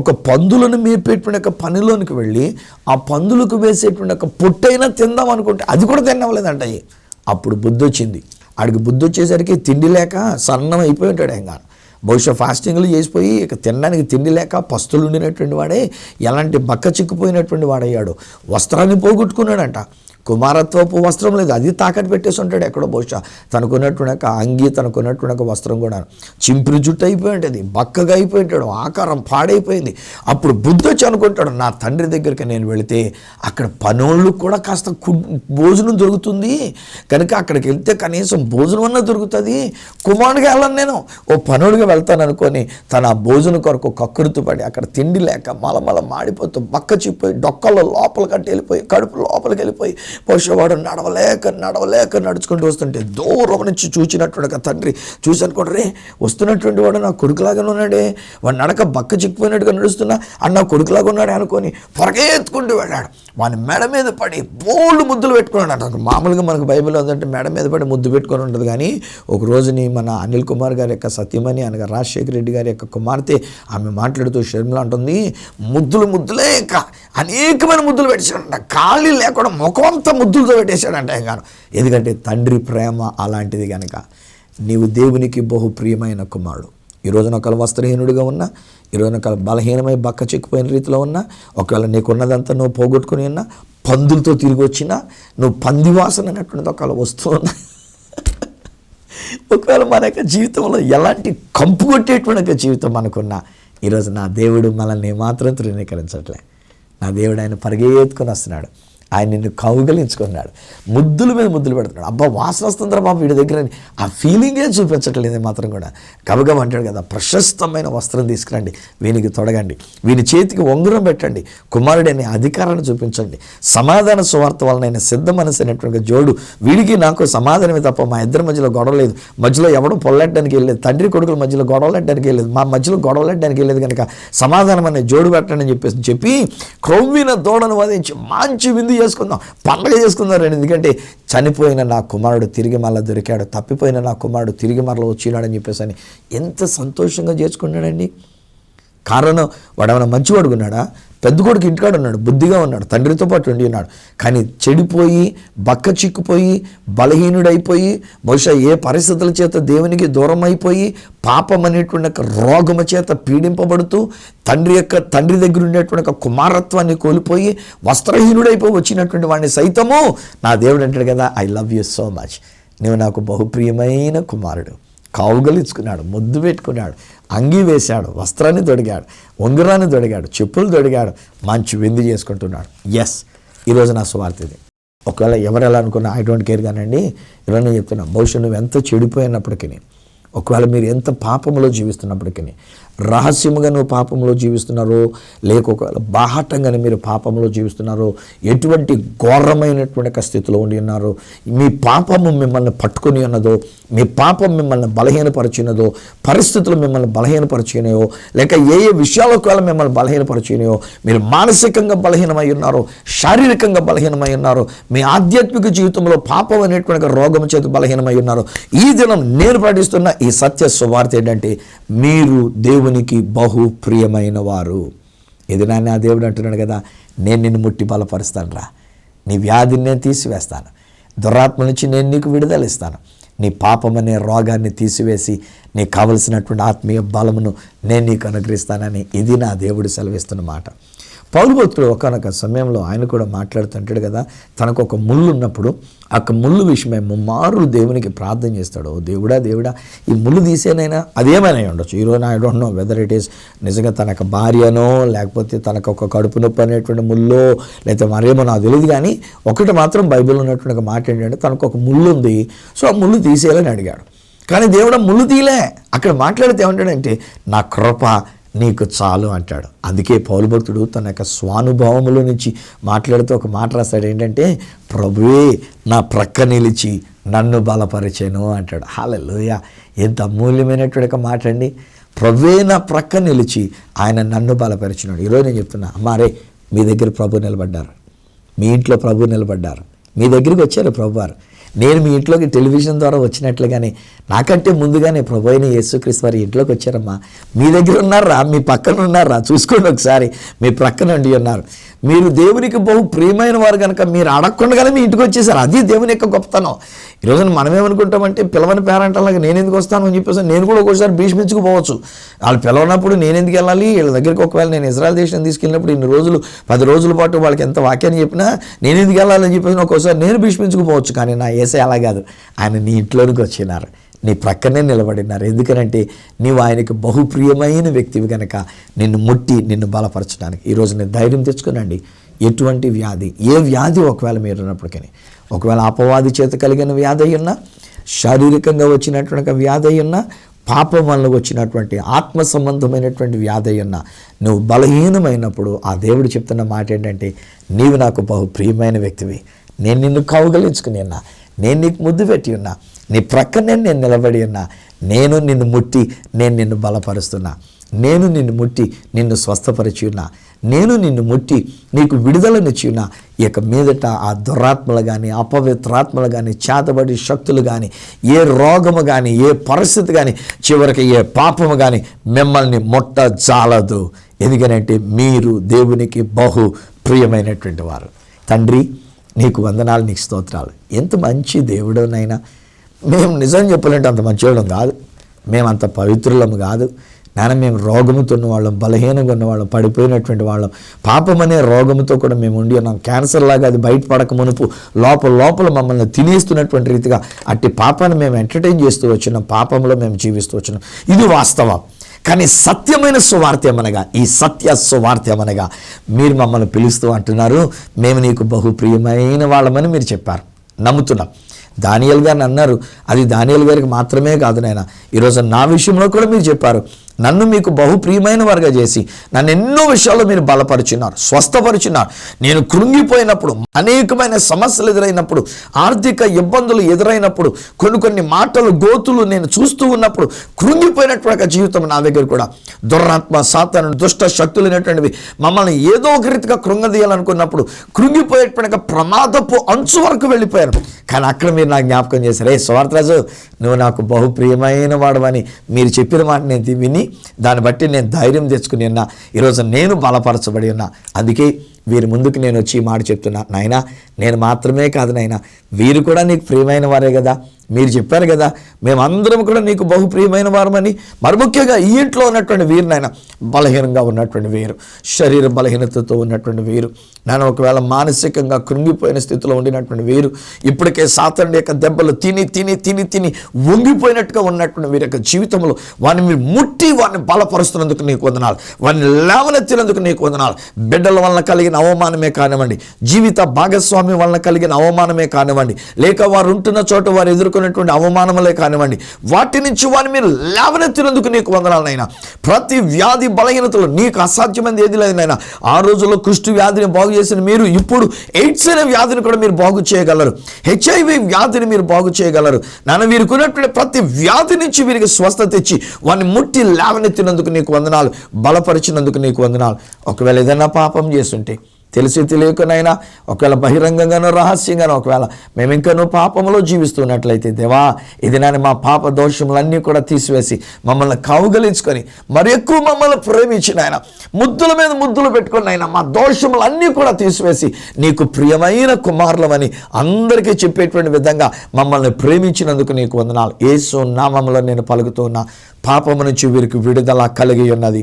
S2: ఒక పందులను మేపేటువంటి ఒక పనిలోనికి వెళ్ళి ఆ పందులకు వేసేటువంటి ఒక పొట్టైనా తిందాం అనుకుంటే అది కూడా తినవలేదంట. అప్పుడు బుద్ధి వచ్చింది. ఆడికి బుద్ధి వచ్చేసరికి తిండి లేక సన్నం అయిపోయి ఉంటాడు. ఇంకా బహుశా ఫాస్టింగ్లు చేసిపోయి ఇక తినడానికి తిండి లేక పస్తులు ఉండినటువంటి వాడే ఎలాంటి బక్క చిక్కుపోయినటువంటి వాడయ్యాడు. వస్త్రాన్ని పోగొట్టుకున్నాడంట. కుమారత్వపు వస్త్రం లేదు, అది తాకట్టు పెట్టేసి ఉంటాడు ఎక్కడో. బహుశా తనకున్నటువంటి ఒక అంగి, తనకున్నటువంటి ఒక వస్త్రం కూడా చింపిరి జుట్టు అయిపోయి ఉంటుంది, బక్కగా అయిపోయి ఉంటాడు, ఆకారం పాడైపోయింది. అప్పుడు బుద్ధి వచ్చి అనుకుంటాడు, నా తండ్రి దగ్గరికి నేను వెళితే అక్కడ పనోళ్ళు కూడా కాస్త భోజనం దొరుకుతుంది కనుక అక్కడికి వెళ్తే కనీసం భోజనం అన్నా దొరుకుతుంది, కుమారుడిగా వెళ్ళను నేను, ఓ పనోడిగా వెళ్తాను అనుకొని తన భోజనం కొరకు కక్కురుతు పడి అక్కడ తిండి లేక మలమల మాడిపోతూ బక్క చిప్పోయి డొక్కల్లో లోపలికి కట్టి వెళ్ళిపోయి కడుపు లోపలికి వెళ్ళిపోయి పశువాడు నడవలేక నడుచుకుంటూ వస్తుంటే దూరం నుంచి చూచినటువంటి ఒక తండ్రి చూసి అనుకోండి, రే వస్తున్నటువంటి వాడు నా కొడుకులాగానే ఉన్నాడే, వాడు నడక బక్క చిక్కిపోయినట్టుగా నడుస్తున్నా అన్న కొడుకులాగా ఉన్నాడే అనుకొని పొరగెత్తుకుంటూ వెళ్ళాడు. వాని మెడ మీద పడి బోల్డ్ ముద్దులు పెట్టుకున్నాడు. మామూలుగా మనకు బైబిల్ ఉందంటే మెడ మీద పడి ముద్దు పెట్టుకొని ఉంటుంది. కానీ ఒక రోజుని మన అనిల్ కుమార్ గారి యొక్క సత్యమని అనగా రాజశేఖర రెడ్డి గారి యొక్క కుమార్తె ఆమె మాట్లాడుతూ షర్మిల అంటుంది, ముద్దులే ఇంకా అనేకమైన ముద్దులు పెట్టేశాడంట, ఖాళీ లేకుండా ముఖం అంతా ముద్దులతో పెట్టేశాడంట. గాను ఎందుకంటే తండ్రి ప్రేమ అలాంటిది కనుక. నీవు దేవునికి బహు ప్రియమైన కుమారుడు. ఈ రోజున ఒకవేళ వస్త్రహీనుడిగా ఉన్నా, ఈ రోజున ఒకవేళ బలహీనమై బక్క చిక్కిపోయిన రీతిలో ఉన్నా, ఒకవేళ నీకున్నదంతా నువ్వు పోగొట్టుకుని ఉన్నా, పందులతో తిరిగి వచ్చినా, నువ్వు పంది వాసన అన్నటువంటిది ఒకవేళ వస్తున్నా, ఒకవేళ మన యొక్క జీవితంలో ఎలాంటి కంపు కొట్టేటువంటి జీవితం మనకున్నా, ఈరోజు నా దేవుడు మనల్ని మాత్రం తృణీకరించట్లే. నా దేవుడు ఆయన పరిగెత్తుకొని వస్తున్నాడు, ఆయన నిన్ను కౌగలించుకున్నాడు, ముద్దుల మీద ముద్దులు పెడుతున్నాడు. అబ్బా వాసన వస్తుందిరా బాబు వీడి దగ్గర, ఆ ఫీలింగే చూపించట్లేదు మాత్రం కూడా. గబగబ అంటాడు కదా, ప్రశస్తమైన వస్త్రం తీసుకురండి, వీనికి తొడగండి, వీని చేతికి ఉంగరం పెట్టండి, కుమారుడి అనే అధికారాన్ని చూపించండి, సమాధాన సువార్త వలన ఆయన సిద్ధ మనసు అనేటువంటి జోడు, వీడికి నాకు సమాధానమే తప్ప మా ఇద్దరి మధ్యలో గొడవ లేదు, మధ్యలో ఎవడో పొల్లెట్టడానికి వెళ్ళలేదు, తండ్రి కొడుకుల మధ్యలో గొడవలెట్టడానికి వెళ్ళలేదు, మా మధ్యలో గొడవలెట్టడానికి వెళ్ళలేదు కనుక సమాధానం అనే జోడు పెట్టండి అని చెప్పి క్రొవ్విన దూడను వధించి మంచి విందు చేసుకుందాం, పండగ చేసుకుందాం. ఎందుకంటే చనిపోయిన నా కుమారుడు తిరిగి మళ్ళీ దొరికాడు, తప్పిపోయిన నా కుమారుడు తిరిగి మరలా వచ్చినాడని చెప్పేసి అని ఎంత సంతోషంగా చేసుకున్నాడండి. కారణం వాడు ఏమైనా మంచివాడుకున్నాడా? పెద్ద కొడుకు ఇంటికాడ ఉన్నాడు, బుద్ధిగా ఉన్నాడు, తండ్రితో పాటు ఉండి ఉన్నాడు. కానీ చెడిపోయి బక్క చిక్కుపోయి బలహీనుడైపోయి బహుశా ఏ పరిస్థితుల చేత దేవునికి దూరం అయిపోయి పాపం అనేటువంటి ఒక రోగము చేత పీడింపబడుతూ తండ్రి దగ్గర ఉండేటువంటి ఒక కుమారత్వాన్ని కోల్పోయి వస్త్రహీనుడైపోయి వచ్చినటువంటి వాడిని సైతము నా దేవుడు అంటాడు కదా, I love you so much, నువ్వు నాకు బహుప్రియమైన కుమారుడు. కావుగలించుకున్నాడు, ముద్దు పెట్టుకున్నాడు, అంగీ వేశాడు, వస్త్రాన్ని తొడిగాడు, ఉంగరాన్ని తొడిగాడు, చెప్పులు తొడిగాడు, మంచి విందు చేసుకుంటున్నాడు. ఎస్, ఈరోజు నా సువార్త ఇది. ఒకవేళ ఎవరు ఎలా అనుకున్నా ఐ డోంట్ కేర్ కానండి, ఇలా నేను చెప్తున్నా, బహుశా నువ్వు ఎంత చెడిపోయినప్పటికీ, ఒకవేళ మీరు ఎంత పాపంలో జీవిస్తున్నప్పటికీ, రహస్యముగా నువ్వు పాపంలో జీవిస్తున్నారో లేక ఒకవేళ బాహటంగానే మీరు పాపంలో జీవిస్తున్నారో, ఎటువంటి ఘోరమైనటువంటి ఒక స్థితిలో ఉండి ఉన్నారో, మీ పాపము మిమ్మల్ని పట్టుకొని ఉన్నదో, మీ పాపం మిమ్మల్ని బలహీనపరిచినదో, పరిస్థితులు మిమ్మల్ని బలహీనపరిచినాయో, లేక ఏ విషయాల ఒకవేళ మిమ్మల్ని బలహీనపరిచినాయో, మీరు మానసికంగా బలహీనమై ఉన్నారో, శారీరకంగా బలహీనమై ఉన్నారో, మీ ఆధ్యాత్మిక జీవితంలో పాపం అనేటువంటి రోగం చేత బలహీనమై ఉన్నారో, ఈ దినం నేను పాటిస్తున్న ఈ సత్య సువార్త ఏంటంటే, మీరు దేవునికి బహు ప్రియమైన వారు. ఇది నా దేవుడు అంటున్నాడు కదా, నేను నిన్ను ముట్టి బలపరుస్తాను రా, నీ వ్యాధిని నేను తీసివేస్తాను, దురాత్మ నుంచి నేను నీకు విడుదల ఇస్తాను, నీ పాపం అనే రోగాన్ని తీసివేసి నీకు కావలసినటువంటి ఆత్మీయ బలమును నేను నీకు అనుగ్రహిస్తానని ఇది నా దేవుడు సెలవిస్తున్న మాట. పౌలు భక్తుడు ఒకనొక సమయంలో ఆయన కూడా మాట్లాడుతుంటాడు కదా, తనకు ఒక ముళ్ళు ఉన్నప్పుడు ఆ ముళ్ళు విషయమై ముమ్మారు దేవునికి ప్రార్థన చేస్తాడు, దేవుడా ఈ ముళ్ళు తీసేనైనా అదేమైనా ఉండొచ్చు. ఈరోజు I don't know whether it is నిజంగా తనకు భార్యనో లేకపోతే తనకు ఒక కడుపు నొప్పి అనేటువంటి ముళ్ళో లేకపోతే మరేమో నాకు తెలియదు. కానీ ఒకటి మాత్రం బైబిల్లో ఉన్నటువంటి ఒక మాట ఏంటంటే, తనకు ఒక ముళ్ళు ఉంది, సో ఆ ముళ్ళు తీసేయాలని అడిగాడు. కానీ దేవుడు ముళ్ళు తీయలే. అక్కడ మాట్లాడితే ఏమంటాడంటే, నా కృప నీకు చాలు అంటాడు. అందుకే పౌలు భక్తుడు తన యొక్క స్వానుభవముల నుంచి మాట్లాడుతూ ఒక మాట రాస్తాడు ఏంటంటే, ప్రభువే నా ప్రక్క నిలిచి నన్ను బలపరిచెను అంటాడు. హల్లెలూయా, ఎంత అమూల్యమైనటువంటి ఒక మాట అండి. ప్రభువే నా ప్రక్క నిలిచి ఆయన నన్ను బలపరిచినాడు. ఈరోజు నేను చెప్తున్నా, అమ్మారే మీ దగ్గర ప్రభు నిలబడ్డారు, మీ ఇంట్లో ప్రభు నిలబడ్డారు, మీ దగ్గరికి వచ్చారు ప్రభువారు. నేను మీ ఇంట్లోకి టెలివిజన్ ద్వారా వచ్చినట్లుగానే నాకంటే ముందుగానే ప్రభు అయిన యేసుక్రీస్తు వారి ఇంట్లోకి వచ్చారమ్మా. మీ దగ్గర ఉన్నారా, మీ పక్కన ఉన్నారా, చూసుకోండి ఒకసారి, మీ ప్రక్కన ఉండి ఉన్నారు. మీరు దేవునికి బహు ప్రియమైన వారు కనుక మీరు అడగకుండానే మీ ఇంటికి వచ్చేసారు. అది దేవుని యొక్క గొప్పతనం. ఈరోజు మనమేమనుకుంటామంటే, పిలవని పేరెంటలాగా నేను ఎందుకు వస్తాను అని చెప్పేసి నేను కూడా ఒకసారి భీష్మించుకుపోవచ్చు. వాళ్ళు పిలవనప్పుడు నేను ఎందుకు వెళ్ళాలి, వీళ్ళ దగ్గరికి ఒకవేళ నేను ఇజ్రాయెల్ దేశం తీసుకెళ్ళినప్పుడు ఇన్ని రోజులు 10 రోజుల పాటు వాళ్ళకి ఎంత వాక్యాన్ని చెప్పినా నేను ఎందుకు వెళ్ళాలని చెప్పేసి ఒక్కోసారి నేను భీష్మించుకుపోవచ్చు. కానీ నా యేసే అలా కాదు, ఆయన నీ ఇంట్లోనికి వచ్చినారు, నీ ప్రక్కనే నిలబడినారు. ఎందుకనంటే నీవు ఆయనకి బహుప్రియమైన వ్యక్తివి కనుక నిన్ను ముట్టి నిన్ను బలపరచడానికి. ఈరోజు నేను ధైర్యం తెచ్చుకునండి. ఎటువంటి వ్యాధి, ఏ వ్యాధి ఒకవేళ మీరు ఉన్నప్పటికీ, ఒకవేళ అపవాది చేత కలిగిన వ్యాధి అయ్యున్నా, శారీరకంగా వచ్చినటువంటి వ్యాధి అయ్యున్నా, పాపం వల్ల వచ్చినటువంటి ఆత్మ సంబంధమైనటువంటి వ్యాధి అయ్యున్నా, నువ్వు బలహీనమైనప్పుడు ఆ దేవుడు చెప్తున్న మాట ఏంటంటే, నీవు నాకు బహు ప్రియమైన వ్యక్తివి, నేను నిన్ను కౌగలించుకుని ఉన్నా, నేను నీకు ముద్దు పెట్టి ఉన్నా, నీ ప్రక్కనే నేను నిలబడి ఉన్నా, నేను నిన్ను ముట్టి నేను నిన్ను బలపరుస్తున్నా, నేను నిన్ను ముట్టి నిన్ను స్వస్థపరిచి ఉన్నా, నేను నిన్ను ముట్టి నీకు విడుదలనిచ్చి ఉన్నా. ఇక మీదట ఆ దురాత్మలు కానీ అపవిత్రాత్మలు కానీ చేతబడి శక్తులు కానీ ఏ రోగము కానీ ఏ పరిస్థితి కానీ చివరికి ఏ పాపము కానీ మిమ్మల్ని ముట్టజాలదు. ఎందుకనంటే మీరు దేవునికి బహు ప్రియమైనటువంటి వారు. తండ్రి నీకు వందనాలు, నీకు స్తోత్రాలు. ఎంత మంచి దేవుడునైనా. మేము నిజం చెప్పాలంటే అంత మంచివాళ్ళం కాదు, మేము అంత పవిత్రులము కాదు నాన్న. మేము రోగముతో ఉన్నవాళ్ళం, బలహీనంగా ఉన్నవాళ్ళం, పడిపోయినటువంటి వాళ్ళం, పాపం అనే రోగముతో కూడా మేము ఉండి ఉన్నాం. క్యాన్సర్ లాగా అది బయటపడక మునుపు లోపల మమ్మల్ని తినేస్తున్నటువంటి రీతిగా అట్టి పాపాన్ని మేము ఎంటర్టైన్ చేస్తూ వచ్చినాం, పాపంలో మేము జీవిస్తూ వచ్చినాం. ఇది వాస్తవం. కానీ సత్యమైన సువార్త ఏమనగా, ఈ సత్య సువార్త ఏమనగా మీరు మమ్మల్ని పిలుస్తూ అంటున్నారు, మేము నీకు బహుప్రియమైన వాళ్ళమని మీరు చెప్పారు, నమ్ముతున్నాం. దానియేలు గారిని అన్నారు, అది దానియేలు గారికి మాత్రమే కాదు నాయన, ఈరోజు నా విషయంలో కూడా మీరు చెప్పారు, నన్ను మీకు బహుప్రియమైన వారుగా చేసి నన్ను ఎన్నో విషయాల్లో మీరు బలపరుచున్నారు, స్వస్థపరుచున్నారు. నేను కృంగిపోయినప్పుడు, అనేకమైన సమస్యలు ఎదురైనప్పుడు, ఆర్థిక ఇబ్బందులు ఎదురైనప్పుడు, కొన్ని మాటలు గోతులు నేను చూస్తూ ఉన్నప్పుడు కృంగిపోయినటువంటి జీవితం నా దగ్గర కూడా దురాత్మ సాతాను దుష్ట శక్తులు అనేటువంటివి మమ్మల్ని ఏదో ఒక రీతిగా కృంగదీయాలనుకున్నప్పుడు కృంగిపోయేటువంటి ప్రమాదపు అంచు వరకు వెళ్ళిపోయారు. కానీ అక్కడ మీరు నాకు జ్ఞాపకం చేశారు, సువార్తరాజు నువ్వు నాకు బహుప్రియమైన వాడవని మీరు చెప్పిన మాట నేను విని దాన్ని బట్టి నేను ధైర్యం తెచ్చుకుని ఉన్నా. ఈరోజు నేను బలపరచబడి ఉన్నా. అందుకే వీరి ముందుకు నేను వచ్చి ఈ మాట చెప్తున్నా, నాయనా నేను మాత్రమే కాదు నాయనా, వీరు కూడా నీకు ప్రియమైన వారే కదా. మీరు చెప్పారు కదా మేమందరం కూడా నీకు బహుప్రియమైన వారమని. మరి ముఖ్యంగా ఈ ఇంట్లో ఉన్నటువంటి వీరు నాయన, బలహీనంగా ఉన్నటువంటి వీరు, శరీర బలహీనతతో ఉన్నటువంటి వీరు నాయన, ఒకవేళ మానసికంగా కృంగిపోయిన స్థితిలో ఉండినటువంటి వీరు, ఇప్పటికే సాతానుడి యొక్క దెబ్బలు తిని తిని తిని తిని వంగిపోయినట్టుగా ఉన్నటువంటి వీరి యొక్క జీవితంలో వారిని మీరు ముట్టి వారిని బలపరుస్తున్నందుకు నీకు వందనాలు, వారిని లేవనెత్తినందుకు నీకు వందనాలు. బిడ్డల వలన కలిగిన అవమానమే కానివ్వండి, జీవిత భాగస్వామ్యం వలన కలిగిన అవమానమే కానివ్వండి, లేక వారు ఉంటున్న చోట వారు ఎదుర్కొన్నటువంటి అవమానములే కానివ్వండి, వాటి నుంచి వారిని మీరు లేవనెత్తినందుకు నీకు వందనాలనైనా. ప్రతి వ్యాధి బలహీనతలు నీకు అసాధ్యమైనది ఏది లేదనైనా. ఆ రోజుల్లో కుష్టు వ్యాధిని బాగు చేసిన మీరు ఇప్పుడు ఎయిడ్స్ అనే వ్యాధిని కూడా మీరు బాగు చేయగలరు, HIV వ్యాధిని మీరు బాగు చేయగలరు. నాన్న వీరికి ఉన్నటువంటి ప్రతి వ్యాధి నుంచి వీరికి స్వస్థత ఇచ్చి వారిని ముట్టి లేవనెత్తినందుకు నీకు వందనాలు, బలపరిచినందుకు నీకు వందనాలు. ఒకవేళ ఏదైనా పాపం చేస్తుంటే తెలిసి తెలియకనైనా, ఒకవేళ బహిరంగంగానో రహస్యంగానో ఒకవేళ మేము ఇంకనూ పాపంలో జీవిస్తున్నట్లయితే దేవా, ఇది నేను మా పాప దోషములన్నీ కూడా తీసివేసి మమ్మల్ని కౌగలించుకొని మరి ఎక్కువ మమ్మల్ని ప్రేమించిన ఆయన, ముద్దుల మీద ముద్దులు పెట్టుకుని ఆయన మా దోషములన్నీ కూడా తీసివేసి నీకు ప్రియమైన కుమారులమని అందరికీ చెప్పేటువంటి విధంగా మమ్మల్ని ప్రేమించినందుకు నీకు వందనాలు. యేసు నామములో నేను పలుకుతున్నా. పాపము నుంచి వీరికి విడుదల కలిగి ఉన్నది,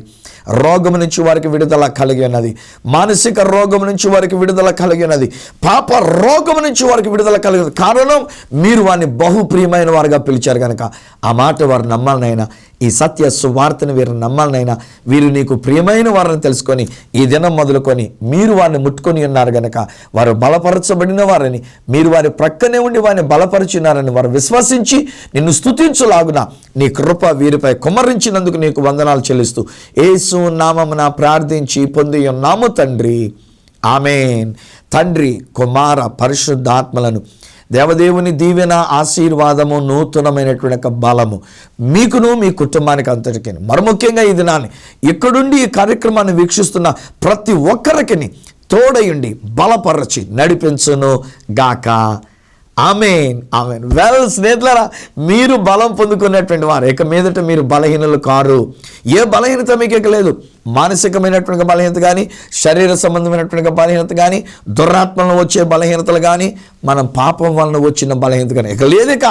S2: రోగము నుంచి వారికి విడుదల కలిగి ఉన్నది, మానసిక రోగం నుంచి వారికి విడుదల కలిగి ఉన్నది, పాప రోగం నుంచి వారికి విడుదల కలిగి ఉన్నది. కారణం మీరు వారిని బహుప్రియమైన వారుగా పిలిచారు కనుక ఆ మాట వారు నమ్మాలనైనా. ఈ సత్య సువార్తను వీరు నమ్మాలనైనా. వీరు నీకు ప్రియమైన వారిని తెలుసుకొని ఈ దినం మొదలుకొని మీరు వారిని ముట్టుకొని ఉన్నారు కనుక వారు బలపరచబడిన వారని, మీరు వారి ప్రక్కనే ఉండి వారిని బలపరిచినారని వారు విశ్వసించి నిన్ను స్తుతించులాగున నీ కృప వీరిపై కుమ్మరించినందుకు నీకు వందనాలు చెల్లిస్తూ యేసు నామమున ప్రార్థించి పొంది ఉన్నాము తండ్రి, ఆమేన్. తండ్రి, కుమార, పరిశుద్ధాత్మలను దేవదేవుని దీవెన, ఆశీర్వాదము, నూతనమైనటువంటి బలము మీకును మీ కుటుంబానికి అంతటికి, మరి ముఖ్యంగా ఈ దినాన్ని ఇక్కడుండి ఈ కార్యక్రమాన్ని వీక్షిస్తున్న ప్రతి ఒక్కరికి తోడయుండి బలపరచి నడిపించును గాక. ఆమేన్, ఆమేన్. వెల్ స్నేహితులారా, మీరు బలం పొందుకున్నటువంటి వారు, ఇక మీదట మీరు బలహీనలు కారు. ఏ బలహీనత మీకు ఇక లేదు. మానసికమైనటువంటి బలహీనత కానీ, శరీర సంబంధమైనటువంటి బలహీనత కానీ, దురాత్మలను వచ్చే బలహీనతలు కానీ, మనం పాపం వలన వచ్చిన బలహీనత కానీ ఇక లేదిక.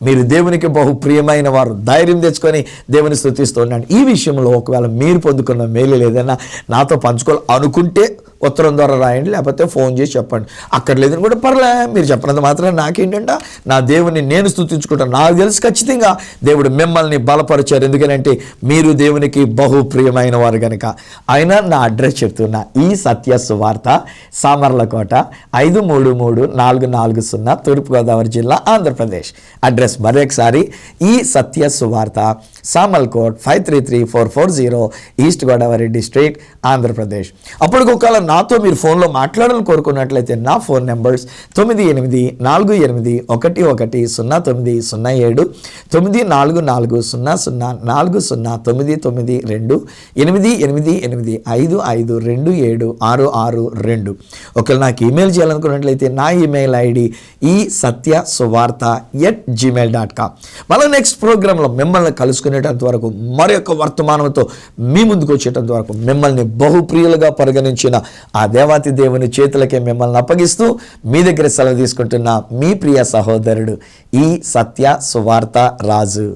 S2: మీరు దేవునికి బహు ప్రియమైన వారు. ధైర్యం తెచ్చుకొని దేవుని స్తుతిస్తూ ఉండండి. ఈ విషయంలో ఒకవేళ మీరు పొందుకున్న మేలు లేదన్నా నాతో పంచుకోవాలి అనుకుంటే ఉత్తరం ద్వారా రాయండి, లేకపోతే ఫోన్ చేసి చెప్పండి. అక్కడ లేదని కూడా పర్లే, మీరు చెప్పినంత మాత్రం నాకేంటంటే నా దేవుని నేను స్తుతించుకుంటాను. నాకు తెలుసు ఖచ్చితంగా దేవుడు మిమ్మల్ని బలపరిచారు, ఎందుకంటే మీరు దేవునికి బహు ప్రియమైన వారు కనుక. అయినా నా అడ్రస్ చెప్తున్నా, ఈ సత్య సువార్త, సామర్లకోట 533440 తూర్పుగోదావరి జిల్లా, ఆంధ్రప్రదేశ్. అడ్రస్ మరొకసారి, ఈ సత్య సువార్త, సామర్లకోట్ 533440 ఈస్ట్ గోదావరి డిస్ట్రిక్ట్, ఆంధ్రప్రదేశ్. అప్పుడు ఒకవేళ నాతో మీరు ఫోన్లో మాట్లాడాలని కోరుకున్నట్లయితే నా ఫోన్ నెంబర్స్ 9848110907, 9440040992, 888855276662. ఒకవేళ నాకు ఈమెయిల్ చేయాలనుకున్నట్లయితే నా ఈమెయిల్ ఐడి ఈ సత్య సువార్త @gmail.com. మళ్ళీ నెక్స్ట్ ప్రోగ్రాంలో మిమ్మల్ని కలుసుకునేటంత వరకు, మరి యొక్క వర్తమానంతో మీ ముందుకు వచ్చేటంత వరకు మిమ్మల్ని బహుప్రియులుగా పరిగణించిన ఆ దేవాతి దేవుని చేతులకే మిమ్మల్ని అప్పగిస్తూ మీ దగ్గర సెలవు తీసుకుంటున్న మీ ప్రియ సహోదరుడు ఈ సత్య సువార్త రాజు.